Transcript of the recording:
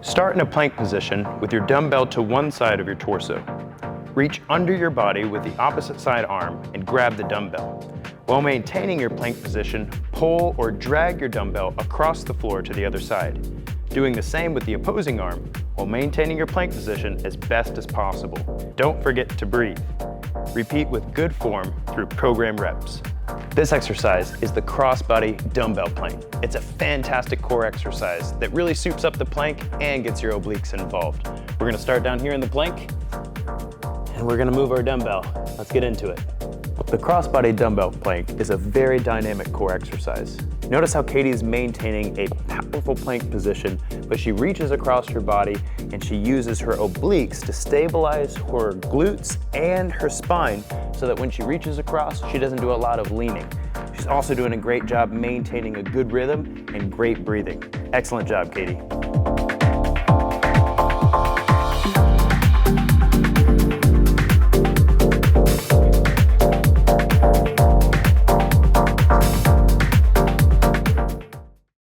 Start in a plank position with your dumbbell to one side of your torso. Reach under your body with the opposite side arm and grab the dumbbell. While maintaining your plank position, pull or drag your dumbbell across the floor to the other side. Doing the same with the opposing arm while maintaining your plank position as best as possible. Don't forget to breathe. Repeat with good form through program reps. This exercise is the Cross Body Dumbbell Plank. It's a fantastic core exercise that really soups up the plank and gets your obliques involved. We're gonna start down here in the plank, and we're gonna move our dumbbell. Let's get into it. The Cross Body Dumbbell Plank is a very dynamic core exercise. Notice how Katie is maintaining a powerful plank position, but she reaches across her body and she uses her obliques to stabilize her glutes and her spine so that when she reaches across, she doesn't do a lot of leaning. She's also doing a great job maintaining a good rhythm and great breathing. Excellent job, Katie.